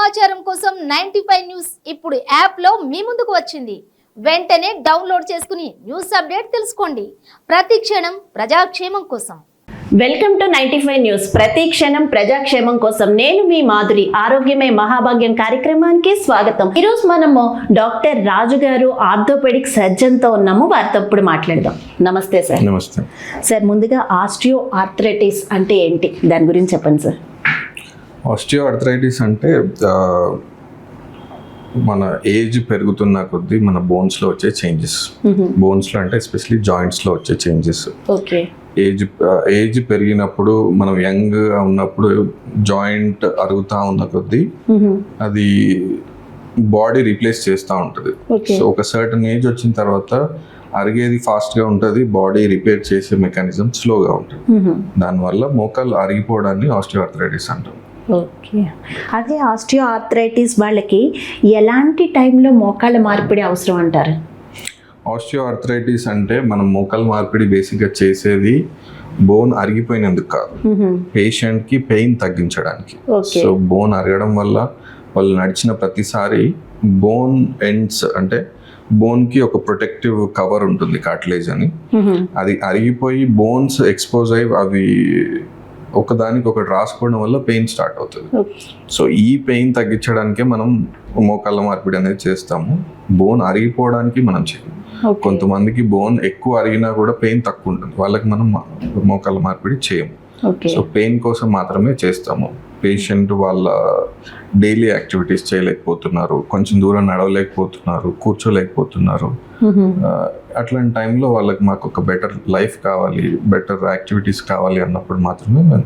సమాచారం కోసం 95 న్యూస్ ఇప్పుడు యాప్లో మీ ముందుకు వచ్చింది. వెంటనే డౌన్లోడ్ చేసుకుని న్యూస్ అప్డేట్ తెలుసుకోండి. ప్రతి క్షణం ప్రజాక్షేమం కోసం. Welcome to 95 news. ప్రతి క్షణం ప్రజాక్షేమం కోసం నేను మీ మాధురి. ఆరోగ్యమే మహాభాగ్యం కార్యక్రమానికి స్వాగతం. ఈరోజు మనము డాక్టర్ రాజు గారు ఆర్థోపెడిక్ సర్జన్ తో ఉన్నాము. వారితో ఇప్పుడు మాట్లాడదాం. నమస్తే సార్. నమస్తే సార్, ముందుగా ఆస్టియో ఆర్థరైటిస్ అంటే ఏంటి, దాని గురించి చెప్పండి సార్. ఆస్టియో ఆర్థరైటిస్ అంటే మన ఏజ్ పెరుగుతున్న కొద్దీ మన బోన్స్లో వచ్చే చేంజెస్. బోన్స్లో అంటే ఎస్పెషలీ జాయింట్స్లో వచ్చే చేంజెస్. ఓకే. ఏజ్ పెరిగినప్పుడు మనం యంగ్గా ఉన్నప్పుడు జాయింట్ అరుగుతూ ఉన్న కొద్దీ అది బాడీ రీప్లేస్ చేస్తూ ఉంటుంది. సో ఒక సర్టన్ ఏజ్ వచ్చిన తర్వాత అరిగేది ఫాస్ట్గా ఉంటుంది, బాడీ రిపేర్ చేసే మెకానిజం స్లోగా ఉంటుంది. దానివల్ల మోకాలు అరిగిపోవడాన్ని ఆస్టియో ఆర్థరైటిస్ అంటాం. ఓకే. అదే ఆస్టియో ఆర్థరైటిస్ వాళ్ళకి ఎలాంటి టైంలో మోకాళ్ళ మార్పిడి అవసరం అంటారు? ఆస్టియో ఆర్థరైటిస్ అంటే మనం మోకాలు మార్పిడి బేసిక్గా చేసేది బోన్ అరిగిపోయినందుకు కాదు, పేషెంట్కి పెయిన్ తగ్గించడానికి. సో బోన్ అరగడం వల్ల వాళ్ళు నడిచిన ప్రతిసారి బోన్ ఎండ్స్ అంటే బోన్కి ఒక ప్రొటెక్టివ్ కవర్ ఉంటుంది, కార్టిలేజ్ అని. అది అరిగిపోయి బోన్స్ ఎక్స్పోజ్ అయ్యి అవి ఒకదానికి ఒకటి రాసుకోవడం వల్ల పెయిన్ స్టార్ట్ అవుతుంది. సో ఈ పెయిన్ తగ్గించడానికే మనం మోకాళ్ళ మార్పిడి అనేది చేస్తాము. బోన్ అరిగిపోవడానికి మనం చేయము. కొంతమందికి బోన్ ఎక్కువ అరిగినా కూడా పెయిన్ తక్కువ ఉంటుంది, వాళ్ళకి మనం మోకాళ్ళ మార్పిడి చేయము. సో పెయిన్ కోసం మాత్రమే చేస్తాము. పేషెంట్ వాళ్ళ డైలీ యాక్టివిటీస్ చేయలేకపోతున్నారు, కొంచెం దూరం నడవలేకపోతున్నారు, కూర్చోలేకపోతున్నారు, అట్లాంటి టైంలో వాళ్ళకి మాకు ఒక బెటర్ లైఫ్ కావాలి, బెటర్ యాక్టివిటీస్ కావాలి అన్నప్పుడు మాత్రమే మేము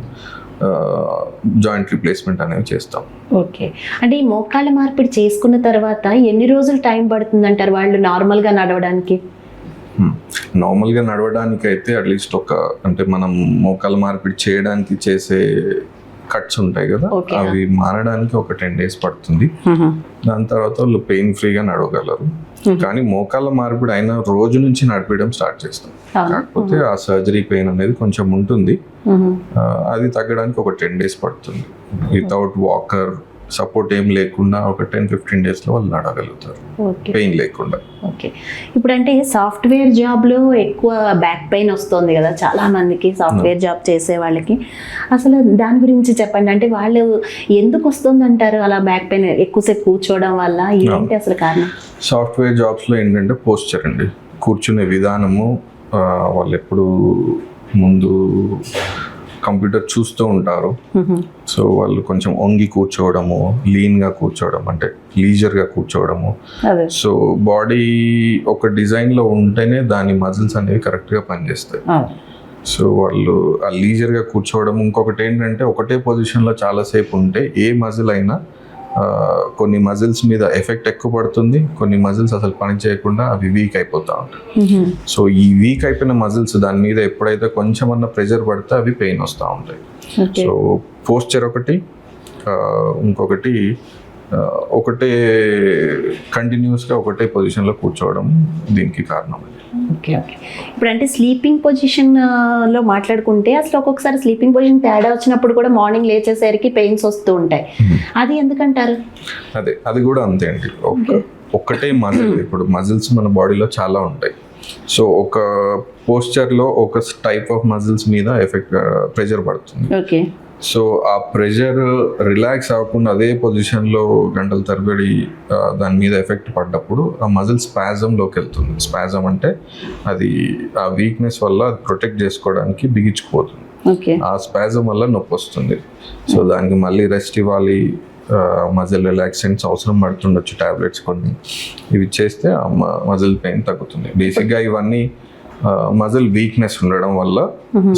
జాయింట్ రీప్లేస్మెంట్ అనేవి చేస్తాం. ఓకే. అంటే ఈ మోకాళ్ళ మార్పిడి చేసుకున్న తర్వాత ఎన్ని రోజులు టైం పడుతుంది అంటారు వాళ్ళు నార్మల్గా నడవడానికి? నార్మల్గా నడవడానికి అయితే అట్లీస్ట్ అంటే మనం మోకాళ్ళ మార్పిడి చేయడానికి చేసే కట్స్ ఉంటాయి కదా, అవి మారడానికి ఒక 10 days పడుతుంది. దాని తర్వాత వాళ్ళు పెయిన్ ఫ్రీగా నడవగలరు. కానీ మోకాళ్ళ మార్పిడి అయిన రోజు నుంచి నడిపేయడం స్టార్ట్ చేస్తాం. కాకపోతే ఆ సర్జరీ పెయిన్ అనేది కొంచెం ఉంటుంది, అది తగ్గడానికి ఒక 10 days పడుతుంది. వితౌట్ వాకర్ సపోర్ట్ ఏం లేకుండా ఒక 10-15 daysలో వాళ్ళు నడగలుగుతారు, పెయిన్ లేకుండా. ఓకే. ఇప్పుడు అంటే సాఫ్ట్వేర్ జాబ్లో ఎక్కువ బ్యాక్ పెయిన్ వస్తుంది కదా చాలా మందికి, సాఫ్ట్వేర్ జాబ్ చేసే వాళ్ళకి. అసలు దాని గురించి చెప్పండి. అంటే వాళ్ళు ఎందుకు వస్తుంది అంటారు అలా బ్యాక్ పెయిన్? ఎక్కువసేపు కూర్చోవడం వల్ల ఏంటి అసలు కారణం? సాఫ్ట్వేర్ జాబ్స్లో ఏంటంటే పోస్చర్ అండి, కూర్చునే విధానము. వాళ్ళు ఎప్పుడు ముందు కంప్యూటర్ చూస్తూ ఉంటారు. సో వాళ్ళు కొంచెం వంగి కూర్చోవడము, లీన్గా కూర్చోవడం అంటే లీజర్గా కూర్చోవడము. సో బాడీ ఒక డిజైన్లో ఉంటేనే దాని మజిల్స్ అనేవి కరెక్ట్గా పనిచేస్తాయి. సో వాళ్ళు ఆ లీజర్గా కూర్చోవడం. ఇంకొకటి ఏంటంటే ఒకటే పొజిషన్లో చాలాసేపు ఉంటే ఏ మజిల్ అయినా కొన్ని మజిల్స్ మీద ఎఫెక్ట్ ఎక్కువ పడుతుంది, కొన్ని మజిల్స్ అసలు పని చేయకుండా అవి వీక్ అయిపోతూ ఉంటాయి. సో ఈ వీక్ అయిపోయిన మజిల్స్ దాని మీద ఎప్పుడైతే కొంచెం అన్న ప్రెషర్ పడితే అవి పెయిన్ వస్తూ ఉంటాయి. సో పోస్చర్ ఒకటి, ఇంకొకటి ఒకటే కంటిన్యూస్గా ఒకటే పొజిషన్లో కూర్చోవడం దీనికి కారణం. ఓకే. ఓకే. ఇప్పుడు అంటే స్లీపింగ్ పొజిషన్లో మాట్లాడుకుంటే అసలు ఒక్కొక్కసారి స్లీపింగ్ పొజిషన్ తేడా వచ్చినప్పుడు కూడా మార్నింగ్ లేచేసరికి పెయిన్స్ వస్తూ ఉంటాయి. అది ఎందుకంటారు? అది కూడా అంతే అండి. ఒక్కటే మజిల్, ఇప్పుడు మజిల్స్ మన బాడీలో చాలా ఉంటాయి. సో ఒక పోస్చర్లో ఒక టైప్ ఆఫ్ మజిల్స్ మీద ప్రెషర్ పడుతుంది. ఓకే. సో ఆ ప్రెషర్ రిలాక్స్ అవ్వకుండా అదే పొజిషన్లో గంటల తరబడి దాని మీద ఎఫెక్ట్ పడ్డప్పుడు ఆ మజిల్ స్పాజంలోకి వెళ్తుంది. స్పాజం అంటే అది ఆ వీక్నెస్ వల్ల అది ప్రొటెక్ట్ చేసుకోవడానికి బిగించుకుపోతుంది. ఆ స్పాజం వల్ల నొప్పి వస్తుంది. సో దానికి మళ్ళీ రెస్ట్ ఇవ్వాలి, మజిల్ రిలాక్సెంట్స్ అవసరం పడుతుండొచ్చు, టాబ్లెట్స్ కొన్ని. ఇవి చేస్తే ఆ మజిల్ పెయిన్ తగ్గుతుంది. బేసిక్గా ఇవన్నీ మజిల్ వీక్నెస్ ఉండడం వల్ల.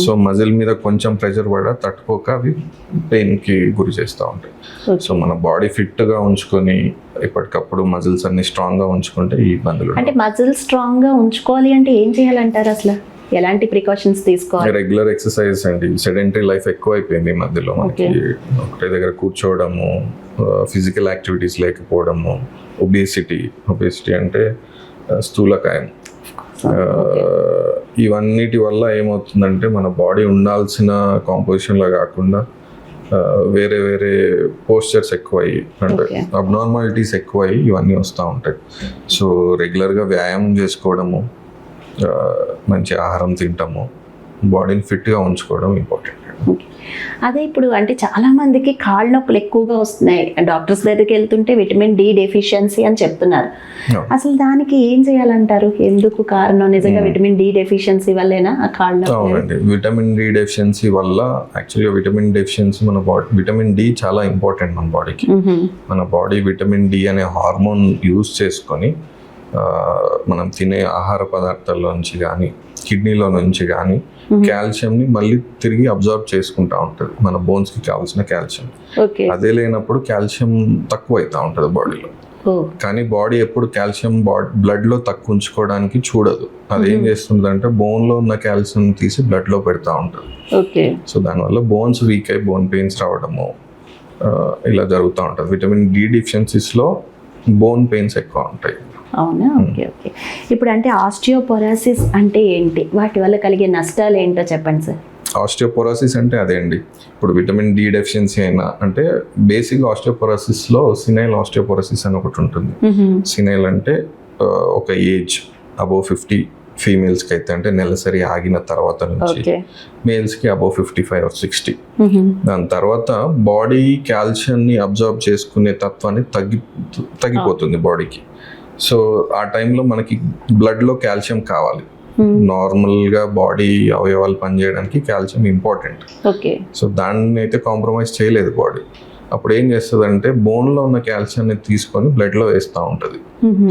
సో మజిల్ మీద కొంచెం ప్రెషర్ పడ తట్టుకోక అవి పెయిన్కి గురి చేస్తూ ఉంటాయి. సో మన బాడీ ఫిట్గా ఉంచుకొని ఎప్పటికప్పుడు మజిల్స్ అన్ని స్ట్రాంగ్గా ఉంచుకుంటే ఈ ఇబ్బందులు. అంటే మజిల్ స్ట్రాంగ్గా ఉంచుకోవాలి అంటే ఏం చేయాలంటారు? అసలు ఎలాంటి ప్రికాషన్స్ తీసుకోవాలి? రెగ్యులర్ ఎక్సర్సైజ్ అండి. సెడెంటరీ లైఫ్ ఎక్కువ అయిపోయింది ఈ మధ్యలో మనకి. ఒకటే దగ్గర కూర్చోవడము, ఫిజికల్ యాక్టివిటీస్ లేకపోవడము, ఒబేసిటీ అంటే స్థూలకాయం, ఇవన్నిటి వల్ల ఏమవుతుందంటే మన బాడీ ఉండాల్సిన కాంపోజిషన్లో కాకుండా వేరే వేరే పోస్చర్స్ ఎక్కువయ్యి అంటే Okay. అబ్నార్మాలిటీస్ ఎక్కువయ్యి ఇవన్నీ వస్తూ ఉంటాయి. సో రెగ్యులర్గా వ్యాయామం చేసుకోవడము, మంచి ఆహారం తింటాము, బాడీని ఫిట్గా ఉంచుకోవడం ఇంపార్టెంట్. అదే ఇప్పుడు అంటే చాలా మందికి కాళ్ళ నొప్పులు ఎక్కువగా వస్తున్నాయి, డాక్టర్స్ దగ్గరికి వెళ్తుంటే విటమిన్ డి డెఫిషియన్సీ అని చెప్తున్నారు. అసలు దానికి ఏం చేయాలంటారు? ఎందుకు కారణం? నిజంగా విటమిన్ డి డెఫిషియన్సీ వల్లేనా ఆ కాళ్ళ నొప్పి? అవునండి, విటమిన్ డి డెఫిషియన్సీ వల్ల యాక్చువల్గా విటమిన్ డెఫిషియన్సీ మన బాడీ, విటమిన్ డి చాలా ఇంపార్టెంట్ మన బాడీకి. మన బాడీ విటమిన్ డి అనే హార్మోన్ యూజ్ చేసుకొని మనం తినే ఆహార పదార్థాల్లో నుంచి కానీ కిడ్నీలో నుంచి కానీ కాల్షియంని మళ్ళీ తిరిగి అబ్జర్వ్ చేసుకుంటా ఉంటుంది, మన బోన్స్కి కావాల్సిన కాల్షియం. అదే లేనప్పుడు కాల్షియం తక్కువ అవుతూ ఉంటుంది బాడీలో. కానీ బాడీ ఎప్పుడు కాల్షియం బ్లడ్లో తక్కువ ఉంచుకోవడానికి చూడదు. అదేం చేస్తుందంటే బోన్లో ఉన్న కాల్షియం తీసి బ్లడ్లో పెడతా ఉంటుంది. సో దానివల్ల బోన్స్ వీక్ అయి బోన్ పెయిన్స్ రావడము ఇలా జరుగుతూ ఉంటుంది. విటమిన్ డి డెఫిషియన్సీస్లో బోన్ పెయిన్స్ ఎక్కువ ఉంటాయి. అవునా? ఓకే. ఇప్పుడు అంటే ఆస్టియోపొరోసిస్ అంటే ఏంటి, వాటి వల్ల కలిగే నష్టాలు ఏంటో చెప్పండి సార్. ఆస్టియోపొరోసిస్ అంటే అదే అండి, ఇప్పుడు విటమిన్ డి డెఫిషియన్సీ అయినా అంటే బేసిక్ ఆస్టియోపొరోసిస్లో సినైల్ ఆస్టియోపొరోసిస్ అని ఒకటి ఉంటుంది. సినైల్ అంటే ఒక ఏజ్ అబోవ్ 50 ఫీమేల్స్కి అయితే, అంటే నెలసరి ఆగిన తర్వాత నుంచి, మేల్స్కి అబోవ్ 55 or 60. దాని తర్వాత బాడీ కాల్షియంని అబ్జర్వ్ చేసుకునే తత్వాన్ని తగ్గిపోతుంది బాడీకి. సో ఆ టైంలో మనకి బ్లడ్లో కాల్షియం కావాలి. నార్మల్గా బాడీ అవయవాలు పనిచేయడానికి కాల్షియం ఇంపార్టెంట్. సో దాన్ని అయితే కాంప్రమైజ్ చేయలేదు బాడీ. అప్పుడు ఏం చేస్తుంది, బోన్లో ఉన్న కాల్షియాన్ని తీసుకొని బ్లడ్లో వేస్తూ ఉంటుంది.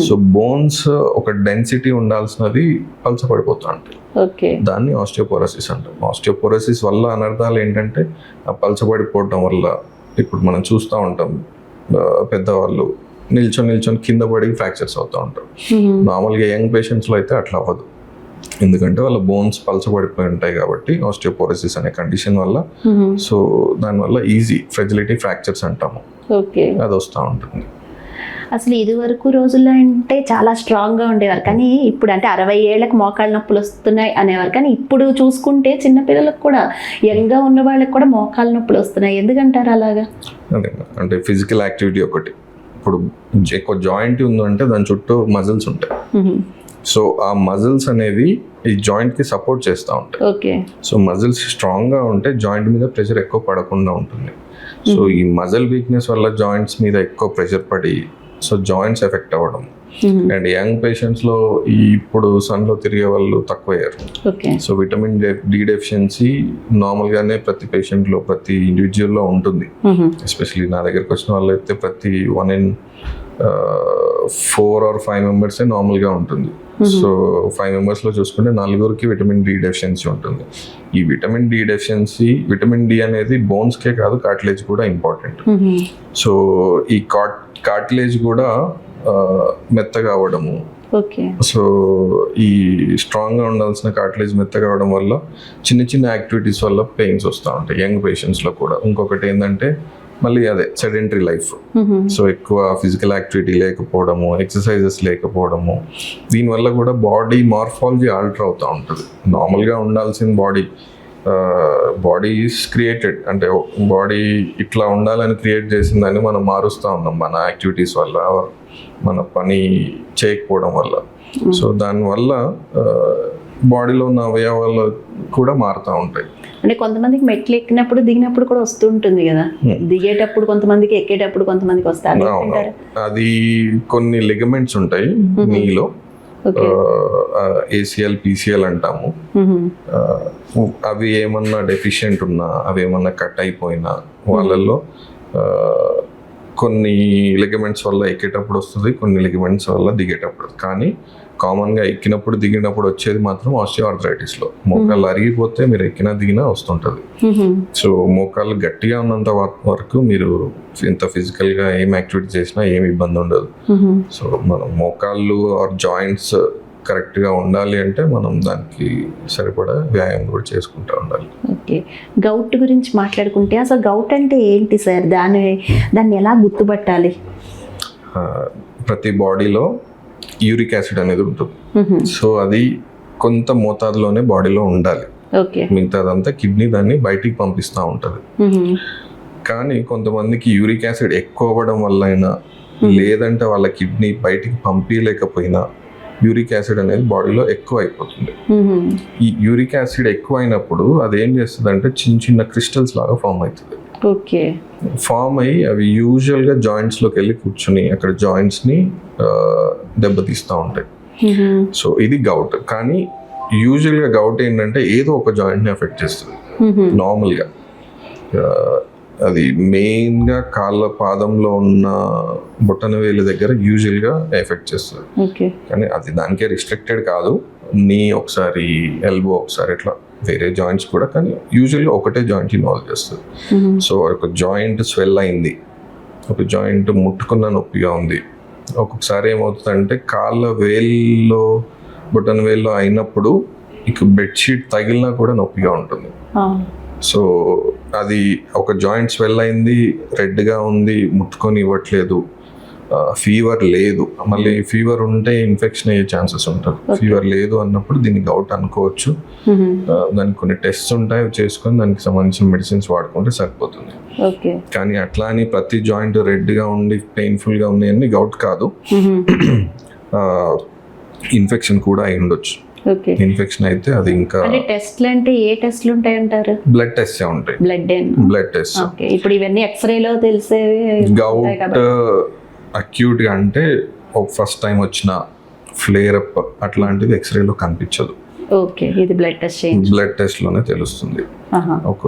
సో బోన్స్ ఒక డెన్సిటీ ఉండాల్సినది పలచబడిపోతూ ఉంటాయి. దాన్ని ఆస్టియోపొరోసిస్ అంటాం. ఆస్టియోపొరోసిస్ వల్ల అనర్థాలు ఏంటంటే ఆ పలచబడిపోవడం వల్ల ఇప్పుడు మనం చూస్తూ ఉంటాం పెద్దవాళ్ళు నిల్చొని కింద పడి ఫ్రాక్చర్స్ అవుతూ ఉంటారు. నార్మల్గా యంగ్ పేషెంట్స్లో అయితే అట్లా అవ్వదు, ఎందుకంటే వాళ్ళ బోన్స్ పలచబడిపోయి ఉంటాయి కాబట్టి ఆస్టియోపొరోసిస్ అనే కండిషన్ వల్ల. సో దానివల్ల ఈజీ ఫ్రెజిలిటీ ఫ్రాక్చర్స్ అంటాము, అది వస్తూ ఉంటుంది. అసలు ఇది వరకు రోజుల్లో అంటే చాలా స్ట్రాంగ్గా ఉండేవారు, కానీ ఇప్పుడు అంటే 60 ఏళ్ళకి మోకాళ్ళ నొప్పులు వస్తున్నాయి అనేవారు. కానీ ఇప్పుడు చూసుకుంటే చిన్నపిల్లలకు కూడా, యంగ్గా ఉన్న వాళ్ళకి కూడా మోకాళ్ళ నొప్పులు వస్తున్నాయి. ఎందుకంటారు అలాగా? అదే అంటే ఫిజికల్ యాక్టివిటీ ఒకటి. ఇప్పుడు ఎక్కువ జాయింట్ ఉందంటే దాని చుట్టూ మజిల్స్ ఉంటాయి. సో ఆ మజిల్స్ అనేవి ఈ జాయింట్కి సపోర్ట్ చేస్తూ ఉంటాయి. సో మజిల్స్ స్ట్రాంగ్గా ఉంటే జాయింట్ మీద ప్రెషర్ ఎక్కువ పడకుండా ఉంటుంది. సో ఈ మజిల్ వీక్నెస్ వల్ల జాయింట్స్ మీద ఎక్కువ ప్రెషర్ పడి సో జాయింట్స్ ఎఫెక్ట్ అవ్వడం. అండ్ యంగ్ పేషెంట్స్లో ఇప్పుడు సన్లో తిరిగే వాళ్ళు తక్కువయ్యారు. సో విటమిన్ డి డెఫిషియన్సీ నార్మల్గానే ప్రతి పేషెంట్లో, ప్రతి ఇండివిజువల్లో ఉంటుంది. ఎస్పెషలీ నా దగ్గరకు వచ్చిన వాళ్ళు అయితే ప్రతి 1 in 4 or 5 మెంబర్సే నార్మల్గా ఉంటుంది. సో 5 మెంబర్స్లో చూసుకుంటే 4కి విటమిన్ డి డెఫిషియన్సీ ఉంటుంది. ఈ vitamin D deficiency, vitamin D అనేది బోన్స్కే కాదు కార్టిలేజ్ కూడా ఇంపార్టెంట్. సో ఈ కార్టిలేజ్ కూడా మెత్తగా అవ్వడము. సో ఈ స్ట్రాంగ్గా ఉండాల్సిన కార్టిలేజ్ మెత్తగా అవ్వడం వల్ల చిన్న యాక్టివిటీస్ వల్ల పెయిన్స్ వస్తూ ఉంటాయి యంగ్ పేషెంట్స్లో కూడా. ఇంకొకటి ఏంటంటే మళ్ళీ అదే సెడెంటరీ లైఫ్. సో ఎక్కువ ఫిజికల్ యాక్టివిటీ లేకపోవడము, ఎక్సర్సైజెస్ లేకపోవడము, దీనివల్ల కూడా బాడీ మార్ఫాలజీ ఆల్టర్ అవుతూ ఉంటుంది. నార్మల్గా ఉండాల్సిన బాడీ ఈజ్ క్రియేటెడ్, అంటే బాడీ ఇట్లా ఉండాలని క్రియేట్ చేసిందని మనం మారుస్తూ ఉన్నాం మన యాక్టివిటీస్ వల్ల, మన పని చేయకపోవడం వల్ల. సో దానివల్ల బాడీలో ఉన్న అవయవాలు కూడా మారుతూ ఉంటాయి. అంటే కొంతమందికి మెట్లు ఎక్కినప్పుడు దిగినప్పుడు కూడా వస్తుంటుంది కదా, దిగేటప్పుడు కొంతమందికి, ఎక్కేటప్పుడు కొంతమందికి వస్తాయి. అది కొన్ని లిగమెంట్స్ ఉంటాయి నీలో, ఏసిఎల్ పిసిఎల్ అంటాము. అవి ఏమన్నా డెఫిషియెంట్ ఉన్నా, అవి ఏమన్నా కట్ అయిపోయినా వాళ్ళల్లో కొన్ని లిగమెంట్స్ వల్ల ఎక్కేటప్పుడు వస్తుంది, కొన్ని లిగమెంట్స్ వల్ల దిగేటప్పుడు. కానీ కామన్గా ఎక్కినప్పుడు దిగినప్పుడు వచ్చేది మాత్రం ఆస్టియోఆర్థరైటిస్లో. మోకాళ్ళు అరిగిపోతే మీరు ఎక్కినా దిగినా వస్తుంటుంది. సో మోకాళ్ళు గట్టిగా ఉన్నంత వరకు మీరు ఎంత ఫిజికల్గా ఏం యాక్టివిటీ చేసినా ఏమి ఇబ్బంది ఉండదు. సో మనం మోకాళ్ళు ఆర్ జాయింట్స్ కరెక్ట్గా ఉండాలి అంటే మనం దానికి సరిపడా వ్యాయామం కూడా చేసుకుంటూ ఉండాలి. ఓకే, గౌట్ గురించి మాట్లాడుకుంటే అసలు గౌట్ అంటే ఏంటి సార్? దాన్ని ఎలా గుర్తుపట్టాలి? ప్రతి బాడీలో యూరిక్ యాసిడ్ అనేది ఉంటుంది. సో అది కొంత మోతాదులోనే బాడీలో ఉండాలి. మిగతాదంతా కిడ్నీ దాన్ని బయటికి పంపిస్తూ ఉంటుంది. కానీ కొంతమందికి యూరిక్ యాసిడ్ ఎక్కువ అవ్వడం వల్ల అయినా లేదంటే వాళ్ళ కిడ్నీ బయటికి పంపించలేకపోయినా యూరిక్ యాసిడ్ అనేది బాడీలో ఎక్కువ అయిపోతుంది. ఈ యూరిక్ యాసిడ్ ఎక్కువ అయినప్పుడు అది ఏం చేస్తుంది అంటే చిన్న చిన్న క్రిస్టల్స్ లాగా ఫామ్ అవుతుంది. ఓకే. ఫామ్ అయ్యి అవి యూజువల్గా జాయింట్స్లోకి వెళ్ళి కూర్చుని అక్కడ జాయింట్స్ని దెబ్బతీస్తూ ఉంటాయి. సో ఇది గౌట్. కానీ యూజువల్గా గౌట్ ఏంటంటే ఏదో ఒక జాయింట్ని ఎఫెక్ట్ చేస్తుంది నార్మల్గా. అది మెయిన్గా కాళ్ళ పాదంలో ఉన్న బొట్టనవేలు దగ్గర యూజువల్గా ఎఫెక్ట్ చేస్తుంది. కానీ అది దానికే రిస్ట్రిక్టెడ్ కాదు. నీ ఒకసారి ఎల్బో ఒకసారి ఇట్లా వేరే జాయింట్స్ కూడా, కానీ యూజువల్గా ఒకటే జాయింట్ ఇన్వాల్వ్ చేస్తుంది. సో ఒక జాయింట్ స్వెల్ అయింది, ఒక జాయింట్ ముట్టుకున్న నొప్పిగా ఉంది. ఒక్కొక్కసారి ఏమవుతుందంటే కాళ్ళ వేల్లో బొటన్ వేల్లో అయినప్పుడు ఇక బెడ్షీట్ తగిలినా కూడా నొప్పిగా ఉంటుంది. సో అది ఒక జాయింట్ స్వెల్ అయింది, రెడ్గా ఉంది, ముట్టుకొని ఇవ్వట్లేదు, ఫీవర్ లేదు. మళ్ళీ ఫీవర్ ఉంటే ఇన్ఫెక్షన్ అయ్యే ఛాన్సెస్ ఉంటుంది. ఫీవర్ లేదు అన్నప్పుడు దీన్ని గౌట్ అనుకోవచ్చు. దానికి కొన్ని టెస్ట్స్ ఉంటాయి, చేసుకొని దానికి సంబంధించిన మెడిసిన్స్ వాడుకుంటే సరిపోతుంది. కానీ అట్లా అని ప్రతి జాయింట్ రెడ్గా ఉండి పెయిన్ఫుల్గా ఉన్నాయని గౌట్ కాదు. ఇన్ఫెక్షన్ కూడా అయి ఉండొచ్చు. ఇన్ఫెక్షన్ అయితే అది ఇంకా టెస్ట్లు అంటే ఏ టెస్ట్లు ఉంటాయి అంటారు? బ్లడ్ టెస్ట్ ఉంటాయి. Blood test. ఇప్పుడు ఇవన్నీ ఎక్స్రేలో తెలిసేవి. గౌట్ అక్యూట్ గా అంటే ఫస్ట్ టైం వచ్చిన ఫ్లేర్ అప్ అట్లాంటిది ఎక్స్రేలో కనిపించదు. ఓకే, ఇది బ్లడ్ టెస్ట్ లోనే తెలుస్తుంది. ఒక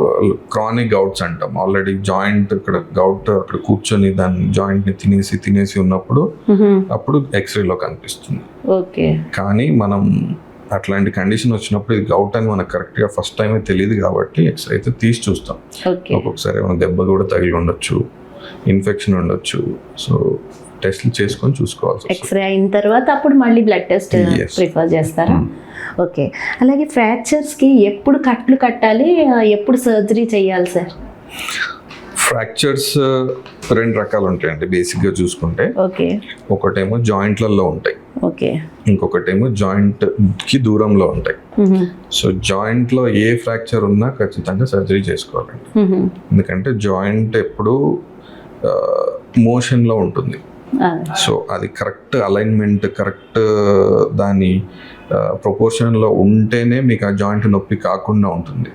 క్రానిక్ గౌట్స్ అంటాం. ఆల్రెడీ జాయింట్ ఇక్కడ గౌట్ అక్కడ కూర్చొని దాని జాయింట్ ని తినేసి ఉన్నప్పుడు అప్పుడు ఎక్స్రేలో కనిపిస్తుంది. ఓకే. కానీ మనం అట్లాంటి కండిషన్ వచ్చినప్పుడు ఇది గౌట్ అని మనకు కరెక్ట్ గా ఫస్ట్ టైం తెలియదు కాబట్టి ఎక్స్రే అయితే తీసి చూస్తాం. ఒక్కొక్కసారి ఏమైనా దెబ్బ కూడా తగిలి ఉండొచ్చు, ఇన్ఫెక్షన్ ఉండొచ్చు. సో టెస్ట్లు చేసుకొని చూసుకోవాలి. ఎక్స్రే అయిన తర్వాత అప్పుడు మళ్ళీ బ్లడ్ టెస్ట్ ప్రిఫర్ చేస్తారా? ఓకే. అలాగే ఫ్రాక్చర్స్కి ఎప్పుడు కట్లు కట్టాలి, ఎప్పుడు సర్జరీ చేయాలి సార్? ఫ్రాక్చర్స్ రెండు రకాలు ఉంటాయండి బేసిక్గా చూసుకుంటే. ఓకే. ఒకటేమో జాయింట్లలో ఉంటాయి, ఓకే, ఇంకొకటేమో జాయింట్ కి దూరంలో ఉంటాయి. సో జాయింట్ లో ఏ ఫ్రాక్చర్ ఉన్నా ఖచ్చితంగా సర్జరీ చేసుకోవాలండి. ఎందుకంటే జాయింట్ ఎప్పుడు మోషన్ లో ఉంటుంది. సో అది కరెక్ట్ అలైన్మెంట్, కరెక్ట్ దాని ప్రపోర్షన్ లో ఉంటేనే మీకు ఆ జాయింట్ నొప్పి కాకుండా ఉంటుంది.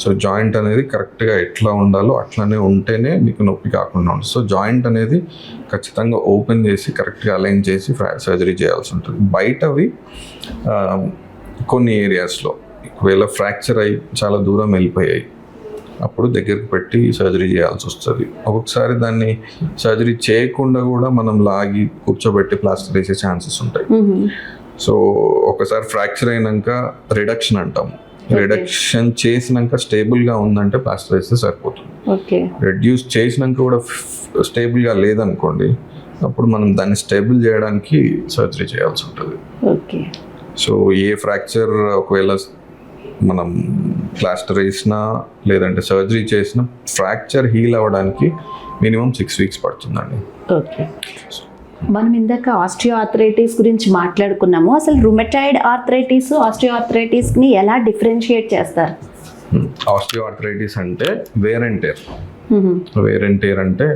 సో జాయింట్ అనేది కరెక్ట్ గా ఎట్లా ఉండాలో అట్లానే ఉంటేనే మీకు నొప్పి కాకుండా ఉంటుంది. సో జాయింట్ అనేది ఖచ్చితంగా ఓపెన్ చేసి కరెక్ట్ గా అలైన్ చేసి సర్జరీ చేయాల్సి ఉంటుంది. బయటవి కొన్ని ఏరియాస్లో ఒకవేళ ఫ్రాక్చర్ అయ్యి చాలా దూరం వెళ్ళిపోయాయి, అప్పుడు దగ్గరికి పెట్టి సర్జరీ చేయాల్సి వస్తుంది. ఒక్కొక్కసారి దాన్ని సర్జరీ చేయకుండా కూడా మనం లాగి కూర్చోబెట్టి ప్లాస్టర్ వేసే ఛాన్సెస్ ఉంటాయి. సో ఒకసారి ఫ్రాక్చర్ అయినాక రిడక్షన్ అంటాము. రిడక్షన్ చేసినాక స్టేబుల్గా ఉందంటే ప్లాస్టర్ వేస్తే సరిపోతుంది. రెడ్యూస్ చేసినాక కూడా స్టేబుల్గా లేదనుకోండి, అప్పుడు మనం దాన్ని స్టేబుల్ చేయడానికి సర్జరీ చేయాల్సి ఉంటుంది. సో ఏ ఫ్రాక్చర్ ఒకవేళ మనం ప్లాస్టర్ వేసినా లేదంటే సర్జరీ చేసినా ఫ్రాక్చర్ హీల్ అవ్వడానికి మినిమం 6 weeks పడుతుందండి. ఓకే. మనం ఇందాక ఆస్టియోఆర్థరైటిస్ గురించి మాట్లాడుకున్నాము. అసలు రుమటాయిడ్ ఆర్థరైటిస్, ఆస్టియోఆర్థరైటిస్ని ఎలా డిఫరెన్షియేట్ చేస్తారు? ఆస్టియోఆర్థరైటిస్ అంటే wear and tear. Wear and tear అంటే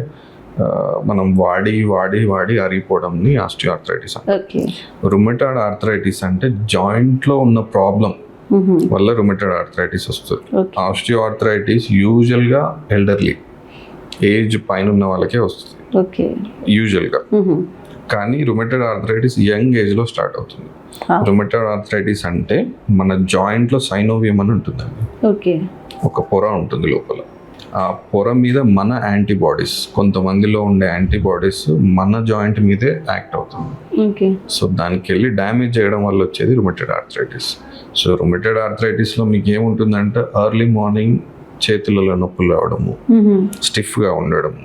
మనం వాడి అరిగిపోవడంని ఆస్టియోఆర్థరైటిస్ అంటే. రుమటాయిడ్ ఆర్థరైటిస్ అంటే జాయింట్లో ఉన్న ప్రాబ్లం వల్ల రుమటాయిడ్ ఆర్థరైటిస్ వస్తుంది. ఆస్టియోఆర్థరైటిస్ యూజువల్గా ఎల్డర్లీ ఏజ్ పైన ఉన్న వాళ్ళకే వస్తుంది యూజువల్గా. కానీ రుమటాయిడ్ ఆర్థరైటిస్ యంగ్ ఏజ్లో స్టార్ట్ అవుతుంది. రుమటాయిడ్ ఆర్థరైటిస్ అంటే మన జాయింట్లో సైనోవియం అని ఉంటుందండి. ఒక పొర ఉంటుంది లోపల. ఆ పొర మీద మన యాంటీబాడీస్, కొంతమందిలో ఉండే యాంటీబాడీస్ మన జాయింట్ మీదే యాక్ట్ అవుతుంది. సో దానికి వెళ్ళి డ్యామేజ్ చేయడం వల్ల వచ్చేది రుమటాయిడ్ ఆర్థరైటిస్. సో రుమటాయిడ్ ఆర్థరైటిస్లో మీకు ఏముంటుందంటే ఎర్లీ మార్నింగ్ చేతులలో నొప్పులు రావడము, స్టిఫ్గా ఉండడము,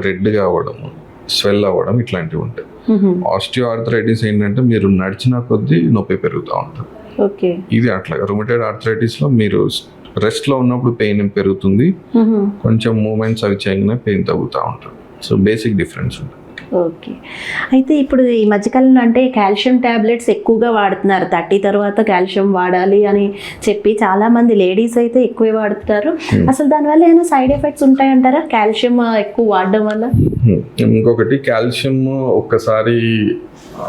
రెడ్గా అవ్వడము, స్వెల్ అవ్వడం, ఇట్లాంటివి ఉంటాయి. ఆస్టియోఆర్థరైటిస్ ఏంటంటే మీరు నడిచిన కొద్దీ నొప్పి పెరుగుతూ ఉంటుంది. ఇది అట్లా. రుమటాయిడ్ ఆర్థరైటిస్లో మీరు రెస్ట్లో ఉన్నప్పుడు పెయిన్ పెరుగుతుంది, కొంచెం మూమెంట్స్ అవి చేయగానే పెయిన్ తగ్గుతూ ఉంటుంది. సో బేసిక్ డిఫరెన్స్ ఉంటుంది. ఓకే. అయితే ఇప్పుడు ఈ మధ్యకాలంలో అంటే కాల్షియం టాబ్లెట్స్ ఎక్కువగా వాడుతున్నారు. 30 తర్వాత కాల్షియం వాడాలి అని చెప్పి చాలామంది లేడీస్ అయితే ఎక్కువే వాడుతున్నారు. అసలు దానివల్ల ఏమైనా సైడ్ ఎఫెక్ట్స్ ఉంటాయంటారా కాల్షియం ఎక్కువ వాడడం వల్ల? ఇంకొకటి కాల్షియం ఒక్కసారి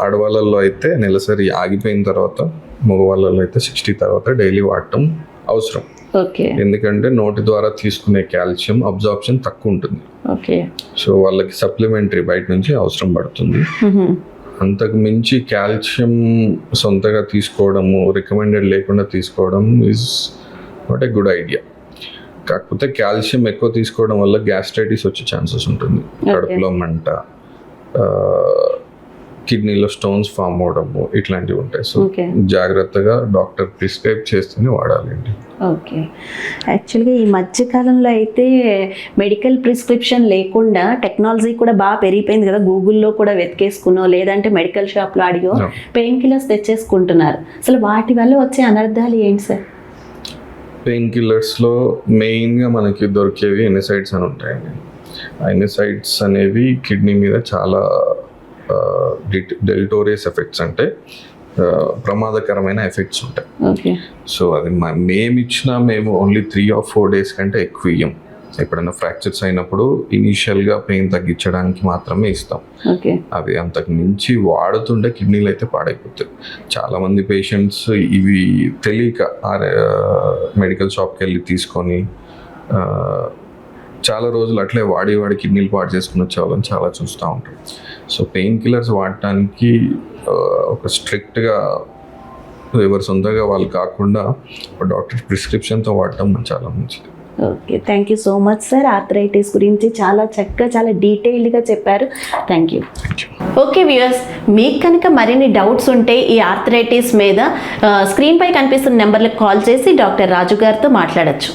ఆడవాళ్ళలో అయితే నెలసరి ఆగిపోయిన తర్వాత, మగవాళ్ళలో అయితే 60 తర్వాత డైలీ వాడటం అవసరం. ఓకే. ఎందుకంటే నోటి ద్వారా తీసుకునే కాల్షియం అబ్జార్ప్షన్ తక్కువ ఉంటుంది. ఓకే. సో వాళ్ళకి సప్లిమెంటరీ బయట నుంచి అవసరం పడుతుంది. అంతకు మించి కాల్షియం సొంతగా తీసుకోవడము, రికమెండెడ్ లేకుండా తీసుకోవడం is not a good idea. కాకపోతే కాల్షియం ఎక్కువ తీసుకోవడం వల్ల గ్యాస్ట్రైటిస్ వచ్చే ఛాన్సెస్ ఉంటుంది. కడుపులో మంట, కిడ్నీలో స్టోన్స్ ఫామ్ అవడము ఇట్లాంటివి ఉంటాయి. సో జాగ్రత్తగా డాక్టర్ ప్రిస్క్రైబ్ చేస్తేనే వాడాలండి. ఓకే. యాక్చువల్గా ఈ మధ్యకాలంలో అయితే మెడికల్ ప్రిస్క్రిప్షన్ లేకుండా టెక్నాలజీ కూడా బాగా పెరిగిపోయింది కదా. గూగుల్లో కూడా వెతికేసుకునో లేదంటే మెడికల్ షాప్లో అడిగో పెయిన్ కిల్లర్స్ తెచ్చేసుకుంటున్నారు. అసలు వాటి వల్ల వచ్చే అనర్థాలు ఏంటి సార్? పెయిన్ కిల్లర్స్లో మెయిన్గా మనకి దొరికేవి ఎనిసైడ్స్ అని ఉంటాయండి. ఆ ఎనిసైడ్స్ అనేవి కిడ్నీ మీద చాలా డెలిటోరియస్ ఎఫెక్ట్స్, అంటే ప్రమాదకరమైన ఎఫెక్ట్స్ ఉంటాయి. సో అది మేము ఓన్లీ 3 or 4 days కంటే ఎక్కువ ఇయ్యం. ఎప్పుడైనా ఫ్రాక్చర్స్ అయినప్పుడు ఇనీషియల్గా పెయిన్ తగ్గించడానికి మాత్రమే ఇస్తాం. అవి అంతకు మించి వాడుతుంటే కిడ్నీలు అయితే పాడైపోతాయి. చాలామంది పేషెంట్స్ ఇవి తెలియక మెడికల్ షాప్కి వెళ్ళి తీసుకొని చాలా రోజులు అట్లే వాడి కిడ్నీలు పాడు చేసుకుని వచ్చే వాళ్ళని చాలా చూస్తూ ఉంటాం. సో పెయిన్ కిల్లర్స్ వాడటానికి ఒక స్ట్రిక్ట్గా ఎవరు సొంతంగా వాళ్ళు కాకుండా డాక్టర్ ప్రిస్క్రిప్షన్తో వాడటం చాలా మంచిది. Okay. Thank you so much sir. Arthritis గురించి చాలా చక్కగా చాలా డీటెయిల్డ్గా చెప్పారు. Thank you. ఓకే వ్యూయర్స్, మీకు కనుక మరిన్ని డౌట్స్ ఉంటే ఈ ఆర్థరైటిస్ మీద స్క్రీన్పై కనిపిస్తున్న నెంబర్లకు కాల్ చేసి డాక్టర్ రాజు గారితో మాట్లాడచ్చు.